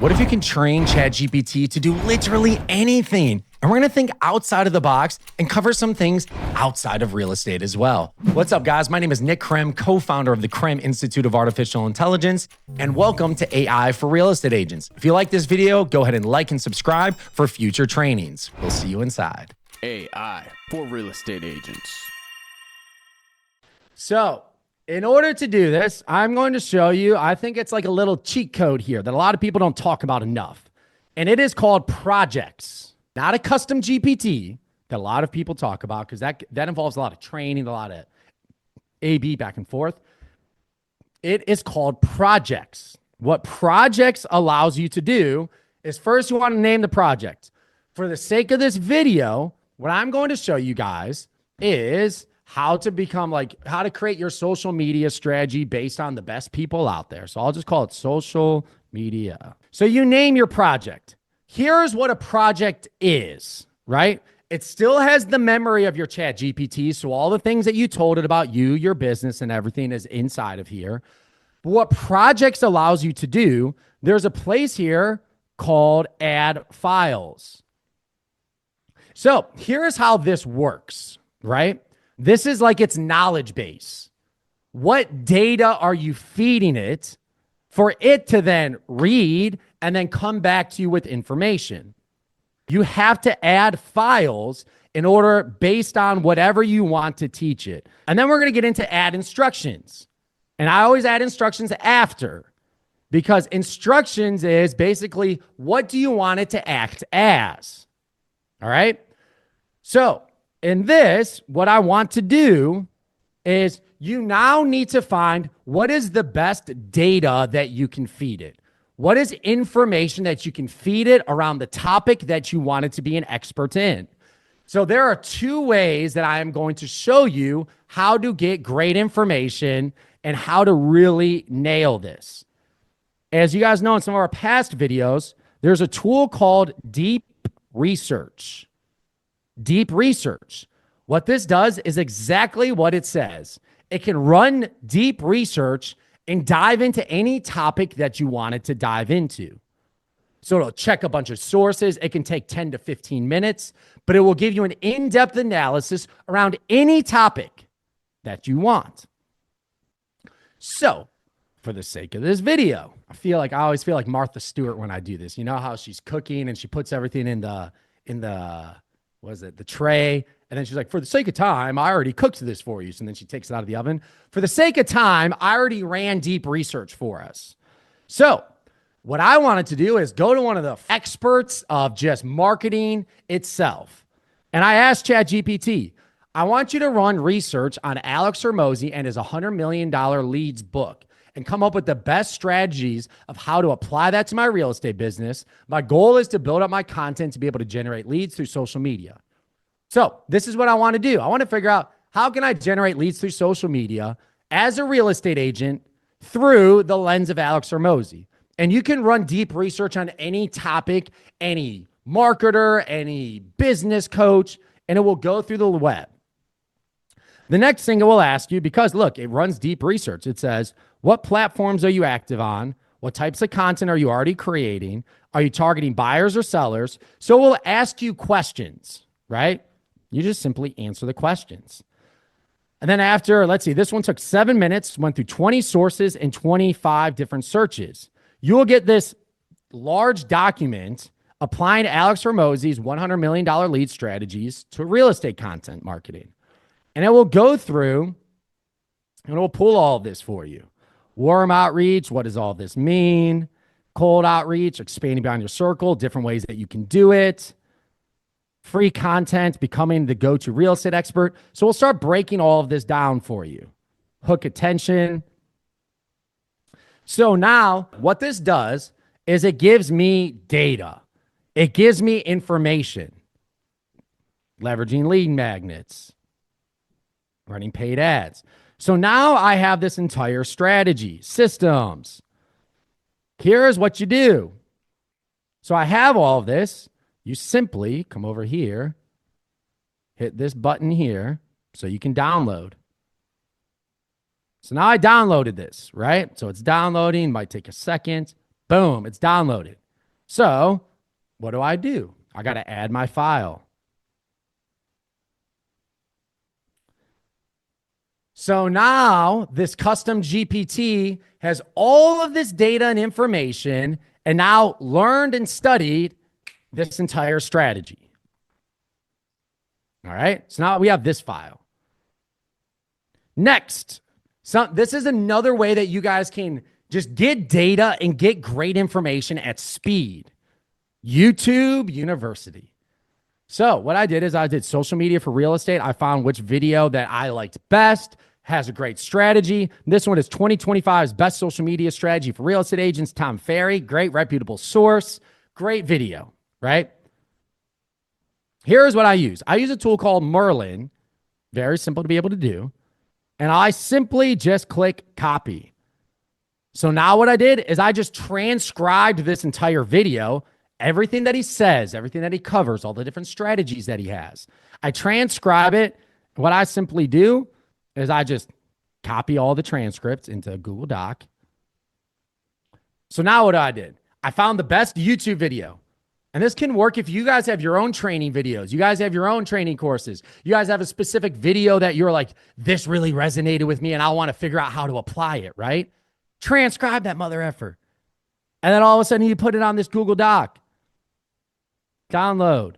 What if you can train ChatGPT to do literally anything? And we're gonna think outside of the box and cover some things outside of real estate as well. What's up, guys? My name is Nick Krem, co-founder of the Krem Institute of Artificial Intelligence, and welcome to AI for Real Estate Agents. If you like this video, go ahead and like and subscribe for future trainings. We'll see you inside. AI for Real Estate Agents. So, in order to do this, I'm going to show you, I think it's like a little cheat code here that a lot of people don't talk about enough. And it is called projects, not a custom GPT that a lot of people talk about, because that involves a lot of training, a lot of A/B back and forth. It is called projects. What projects allows you to do is, first you want to name the project. For the sake of this video, what I'm going to show you guys is how to create your social media strategy based on the best people out there. So I'll just call it social media. So you name your project. Here's what a project is, right? It still has the memory of your ChatGPT. So all the things that you told it about you, your business, and everything is inside of here. But what projects allows you to do, there's a place here called add files. So here's how this works, right? This is like its knowledge base. What data are you feeding it for it to then read and then come back to you with information? You have to add files in order based on whatever you want to teach it. And then we're going to get into add instructions. And I always add instructions after, because instructions is basically what do you want it to act as? All right. So in this, what I want to do is you now need to find what is the best data that you can feed it. What is information that you can feed it around the topic that you want it to be an expert in? So there are two ways that I am going to show you how to get great information and how to really nail this. As you guys know in some of our past videos, there's a tool called Deep Research. Deep Research. What this does is exactly what it says. It can run deep research and dive into any topic that you want it to dive into. So it'll check a bunch of sources. It can take 10 to 15 minutes, but it will give you an in-depth analysis around any topic that you want. So for the sake of this video, I always feel like Martha Stewart when I do this. You know how she's cooking and she puts everything in the tray. And then she's like, for the sake of time, I already cooked this for you. So then she takes it out of the oven. For the sake of time, I already ran deep research for us. So what I wanted to do is go to one of the experts of just marketing itself. And I asked ChatGPT, I want you to run research on Alex Hormozi and his $100 million leads book and come up with the best strategies of how to apply that to my real estate business. My goal is to build up my content to be able to generate leads through social media. So this is what I want to do. I want to figure out how can I generate leads through social media as a real estate agent through the lens of Alex Hormozi. And you can run deep research on any topic, any marketer, any business coach, and it will go through the web. The next thing it will ask you, because look, it runs deep research. It says, what platforms are you active on? What types of content are you already creating? Are you targeting buyers or sellers? So it will ask you questions, right? You just simply answer the questions. And then after, let's see, this one took 7 minutes, went through 20 sources and 25 different searches. You will get this large document applying Alex Hormozi's $100 million lead strategies to real estate content marketing. And it will go through and it will pull all of this for you. Warm outreach, what does all this mean? Cold outreach, expanding beyond your circle, different ways that you can do it. Free content, becoming the go-to real estate expert. So we'll start breaking all of this down for you. Hook attention. So now what this does is it gives me data. It gives me information. Leveraging lead magnets. Running paid ads. So now I have this entire strategy, systems. Here's what you do. So I have all of this. You simply come over here, hit this button here so you can download. So now I downloaded this, right? So it's downloading, might take a second. Boom, it's downloaded. So what do? I got to add my file. So now this custom GPT has all of this data and information and now learned and studied this entire strategy. All right. So now we have this file. Next, this is another way that you guys can just get data and get great information at speed. YouTube University. So what I did is I did social media for real estate. I found which video that I liked best, has a great strategy. This one is 2025's best social media strategy for real estate agents, Tom Ferry. Great reputable source. Great video, right? Here's what I use. I use a tool called Merlin. Very simple to be able to do. And I simply just click copy. So now what I did is I just transcribed this entire video, everything that he says, everything that he covers, all the different strategies that he has. I transcribe it. What I simply do is I just copy all the transcripts into Google Doc. So now what I did, I found the best YouTube video. And this can work if you guys have your own training videos. You guys have your own training courses. You guys have a specific video that you're like, this really resonated with me and I want to figure out how to apply it, right? Transcribe that mother effer. And then all of a sudden you put it on this Google Doc. Download.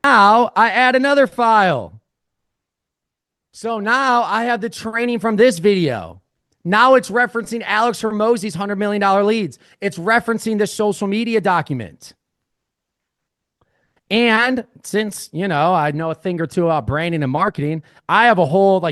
Now I add another file. So now I have the training from this video. Now it's referencing Alex Hormozi's $100 million leads. It's referencing the social media document. And since, I know a thing or two about branding and marketing, I have a whole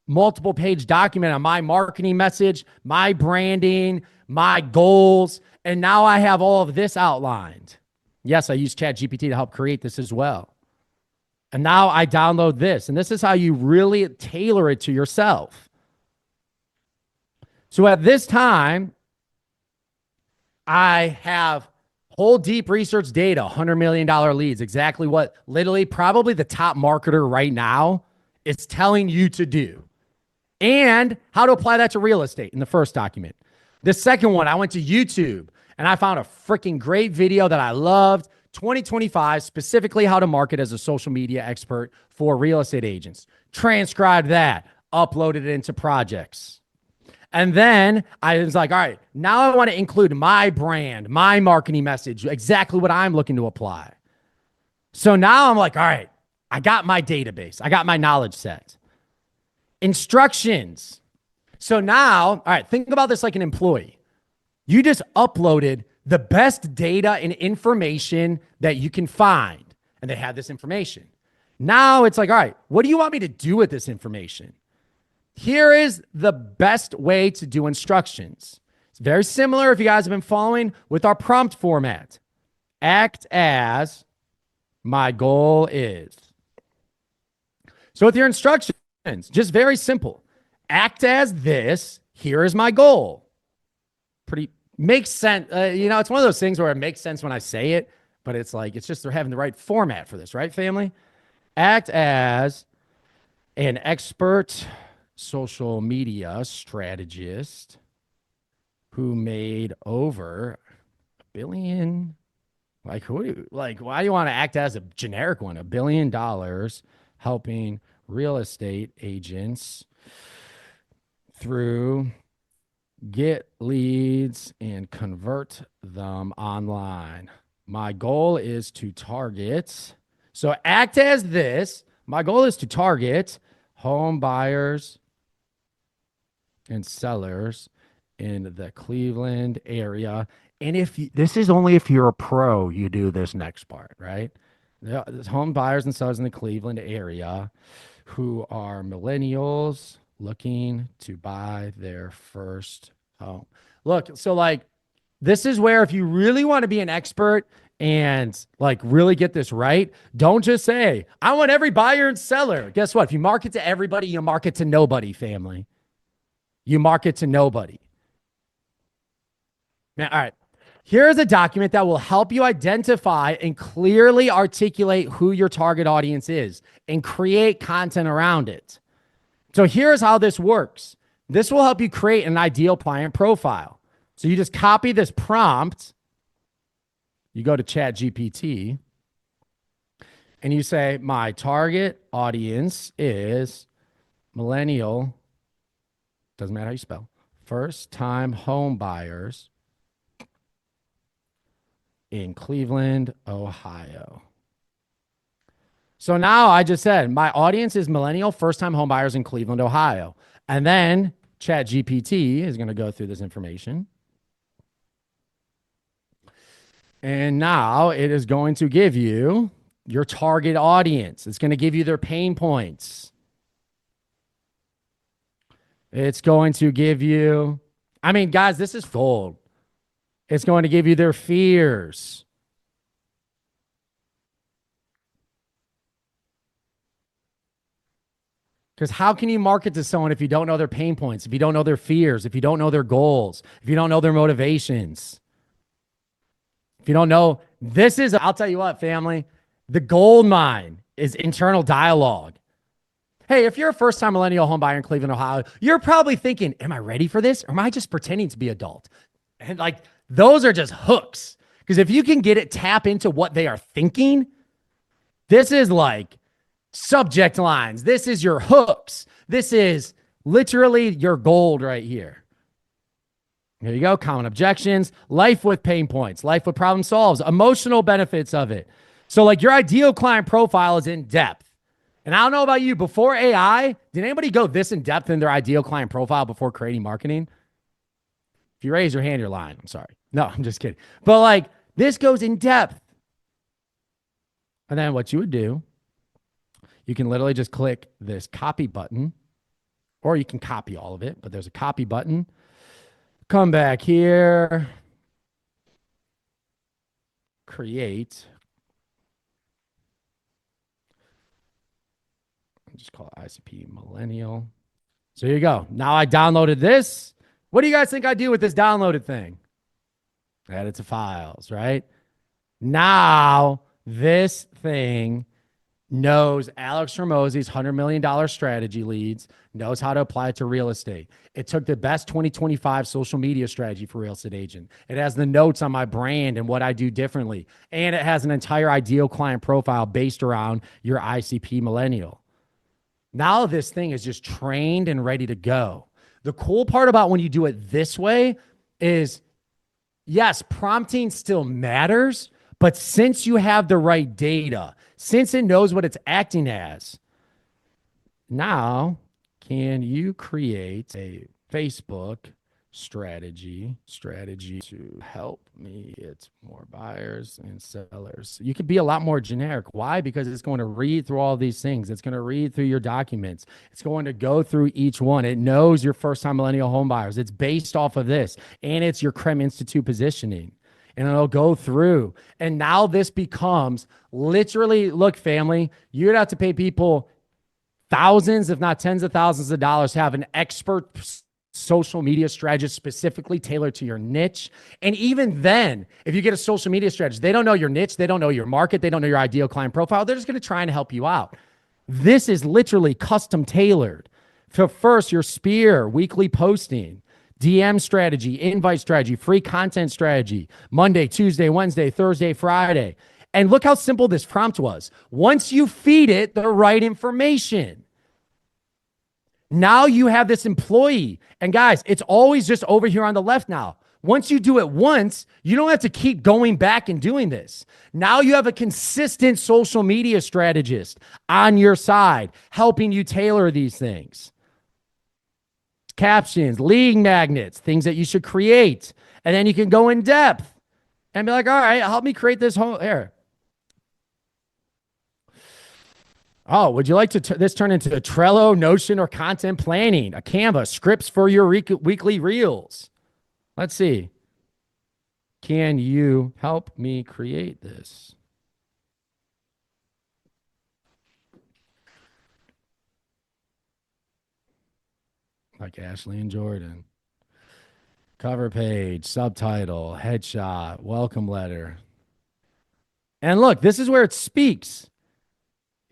multiple page document on my marketing message, my branding, my goals. And now I have all of this outlined. Yes, I use ChatGPT to help create this as well. And now I download this. And this is how you really tailor it to yourself. So at this time, I have whole deep research data, $100 million leads, exactly what literally probably the top marketer right now is telling you to do. And how to apply that to real estate in the first document. The second one, I went to YouTube and I found a freaking great video that I loved, 2025, specifically how to market as a social media expert for real estate agents. Transcribed that, uploaded it into projects. And then I was like, all right, now I want to include my brand, my marketing message, exactly what I'm looking to apply. So now I'm like, all right, I got my database. I got my knowledge set. Instructions. So now, all right, think about this like an employee. You just uploaded the best data and information that you can find. And they have this information. Now it's like, all right, what do you want me to do with this information? Here is the best way to do instructions. It's very similar, if you guys have been following, with our prompt format. Act as my goal is. So with your instructions, just very simple. Act as this, here is my goal. Pretty makes sense. It's one of those things where it makes sense when I say it, but it's just they're having the right format for this, right, family? Act as an expert social media strategist who made over $1 billion. Why do you want to act as a generic one? $1 billion helping real estate agents through get leads and convert them online. My goal is to target. So act as this. My goal is to target home buyers and sellers in the Cleveland area. And this is only if you're a pro, you do this next part, right? There's home buyers and sellers in the Cleveland area who are millennials looking to buy their first home. Look, so this is where if you really want to be an expert and really get this right, don't just say, I want every buyer and seller. Guess what? If you market to everybody, you market to nobody, family. You market to nobody. Now, all right. Here's a document that will help you identify and clearly articulate who your target audience is and create content around it. So here's how this works. This will help you create an ideal client profile. So you just copy this prompt. You go to ChatGPT and you say, my target audience is millennial, doesn't matter how you spell, first time home buyers in Cleveland, Ohio. So now I just said my audience is millennial first time home buyers in Cleveland, Ohio. And then ChatGPT is going to go through this information. And now it is going to give you your target audience. It's going to give you their pain points. It's going to give you, I mean, guys, this is gold. It's going to give you their fears. Because how can you market to someone if you don't know their pain points, if you don't know their fears, if you don't know their goals, if you don't know their motivations? If you don't know, this is, I'll tell you what, family, the gold mine is internal dialogue. Hey, if you're a first-time millennial home buyer in Cleveland, Ohio, you're probably thinking, am I ready for this? Or am I just pretending to be adult? And like, those are just hooks. Because if you can get it, tap into what they are thinking, this is like subject lines. This is your hooks. This is literally your gold right here. Here you go. Common objections, life with pain points, life with problem solves, emotional benefits of it. So like your ideal client profile is in depth. And I don't know about you, before AI, did anybody go this in depth in their ideal client profile before creating marketing? If you raise your hand, you're lying. I'm sorry. No, I'm just kidding. But like this goes in depth. And then what you would do, you can literally just click this copy button, or you can copy all of it, but there's a copy button. Come back here, create. Just call it ICP Millennial. So here you go. Now I downloaded this. What do you guys think I do with this downloaded thing? Add it to files, right? Now this thing knows Alex Hormozi's $100 million strategy leads, knows how to apply it to real estate. It took the best 2025 social media strategy for real estate agent. It has the notes on my brand and what I do differently. And it has an entire ideal client profile based around your ICP millennial. Now this thing is just trained and ready to go. The cool part about when you do it this way is, yes, prompting still matters, but since you have the right data, since it knows what it's acting as, now can you create a Facebook strategy to help me get more buyers and sellers? You could be a lot more generic. Why? Because it's going to read through all these things. It's going to read through your documents. It's going to go through each one. It knows your first-time millennial home buyers. It's based off of this, and it's your Creme Institute positioning. And it'll go through. And now this becomes literally, look, family, you'd have to pay people thousands, if not tens of thousands of dollars to have an expert social media strategist specifically tailored to your niche. And even then, if you get a social media strategist, they don't know your niche, they don't know your market, they don't know your ideal client profile. They're just going to try and help you out. This is literally custom tailored. So first, your spear, weekly posting, DM strategy, invite strategy, free content strategy, Monday, Tuesday, Wednesday, Thursday, Friday. And look how simple this prompt was. Once you feed it the right information, now you have this employee. And guys, it's always just over here on the left now. Once you do it once, you don't have to keep going back and doing this. Now you have a consistent social media strategist on your side, helping you tailor these things. Captions, lead magnets, things that you should create. And then you can go in depth and be like, all right, help me create this whole here. Oh, would you like to this turn into a Trello, Notion, or content planning? A Canva, scripts for your weekly reels. Let's see. Can you help me create this? Like Ashley and Jordan. Cover page, subtitle, headshot, welcome letter. And look, this is where it speaks.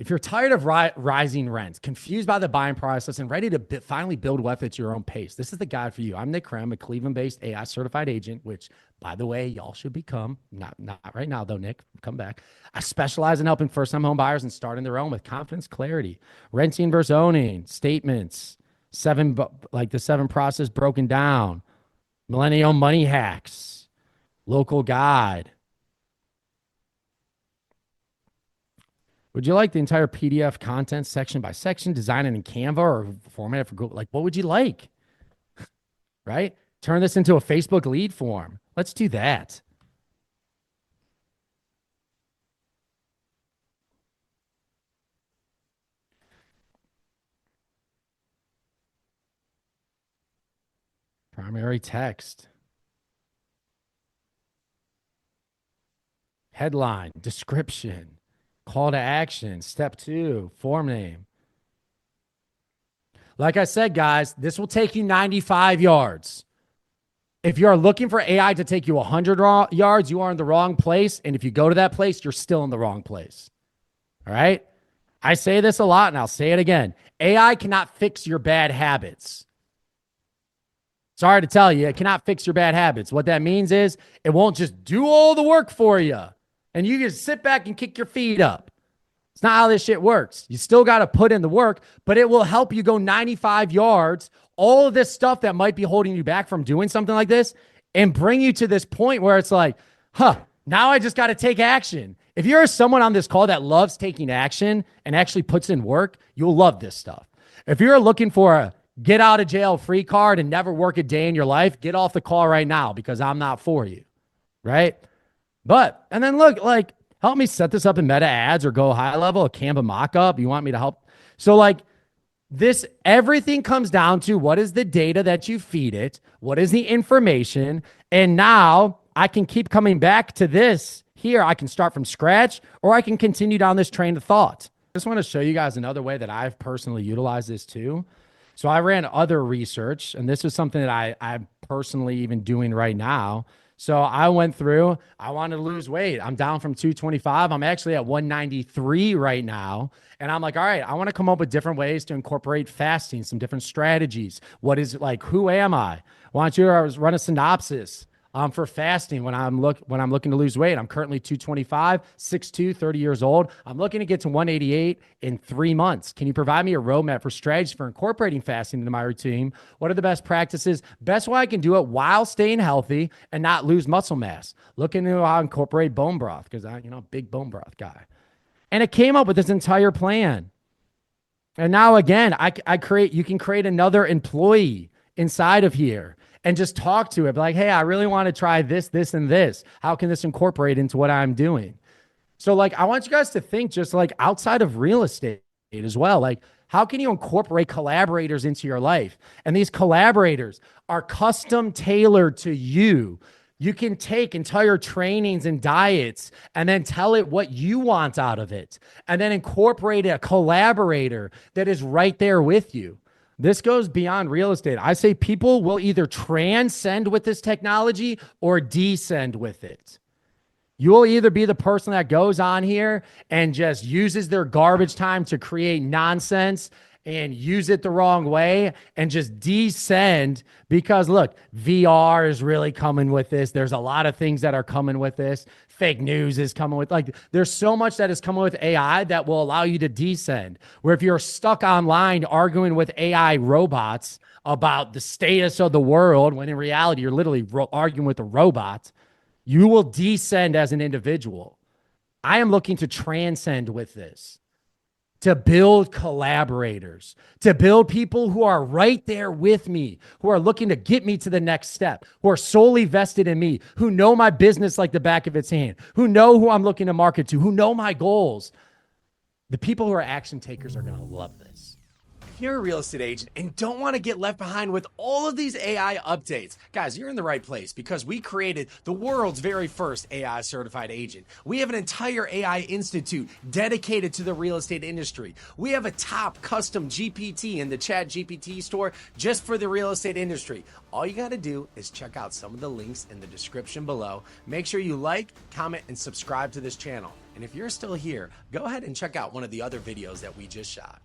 If you're tired of rising rents, confused by the buying process, and ready to finally build wealth at your own pace, this is the guide for you. I'm Nick Krem, a Cleveland-based AI certified agent, which, by the way, y'all should become. Not right now, though, Nick. Come back. I specialize in helping first-time home buyers and starting their own with confidence, clarity, renting versus owning, statements, the 7 process broken down, millennial money hacks, local guide. Would you like the entire PDF content section by section, design it in Canva or format it for Google? Like, what would you like? Right? Turn this into a Facebook lead form. Let's do that. Primary text. Headline, description. Call to action, step 2, form name. Like I said, guys, this will take you 95 yards. If you're looking for AI to take you 100 yards, you are in the wrong place. And if you go to that place, you're still in the wrong place. All right? I say this a lot, and I'll say it again. AI cannot fix your bad habits. Sorry to tell you, it cannot fix your bad habits. What that means is it won't just do all the work for you. And you just sit back and kick your feet up. It's not how this shit works. You still got to put in the work, but it will help you go 95 yards, all of this stuff that might be holding you back from doing something like this, and bring you to this point where it's like, now I just got to take action. If you're someone on this call that loves taking action and actually puts in work, you'll love this stuff. If you're looking for a get out of jail free card and never work a day in your life, get off the call right now because I'm not for you, right? And then look, like, help me set this up in meta ads or go high level, a Canva mockup. You want me to help? So like this, everything comes down to what is the data that you feed it? What is the information? And now I can keep coming back to this here. I can start from scratch or I can continue down this train of thought. I just want to show you guys another way that I've personally utilized this too. So I ran other research, and this is something that I'm personally even doing right now. So I went through, I wanted to lose weight. I'm down from 225. I'm actually at 193 right now. And I'm like, all right, I want to come up with different ways to incorporate fasting, some different strategies. What is it like? Who am I? Why don't you run a synopsis for fasting when I'm looking to lose weight? I'm currently 225, 6'2", 30 years old. I'm looking to get to 188 in 3 months. Can you provide me a roadmap for strategies for incorporating fasting into my routine? What are the best practices? Best way I can do it while staying healthy and not lose muscle mass. Looking to how to incorporate bone broth because I'm a big bone broth guy. And it came up with this entire plan. And now again, you can create another employee inside of here and just talk to it. Like, hey, I really want to try this, this, and this. How can this incorporate into what I'm doing? So like, I want you guys to think just like outside of real estate as well. Like, how can you incorporate collaborators into your life? And these collaborators are custom tailored to you. You can take entire trainings and diets and then tell it what you want out of it. And then incorporate a collaborator that is right there with you. This goes beyond real estate. I say people will either transcend with this technology or descend with it. You will either be the person that goes on here and just uses their garbage time to create nonsense and use it the wrong way and just descend because look, VR is really coming with this. There's a lot of things that are coming with this. Fake news is coming with, like, there's so much that is coming with AI that will allow you to descend. Where if you're stuck online arguing with AI robots about the status of the world, when in reality, you're literally arguing with a robot, you will descend as an individual. I am looking to transcend with this, to build collaborators, to build people who are right there with me, who are looking to get me to the next step, who are solely vested in me, who know my business like the back of its hand, who know who I'm looking to market to, who know my goals. The people who are action takers are going to love this. If you're a real estate agent and don't want to get left behind with all of these AI updates, guys, you're in the right place because we created the world's very first AI certified agent. We have an entire AI institute dedicated to the real estate industry. We have a top custom GPT in the ChatGPT store just for the real estate industry. All you got to do is check out some of the links in the description below. Make sure you like, comment, and subscribe to this channel. And And if you're still here, go ahead and check out one of the other videos that we just shot.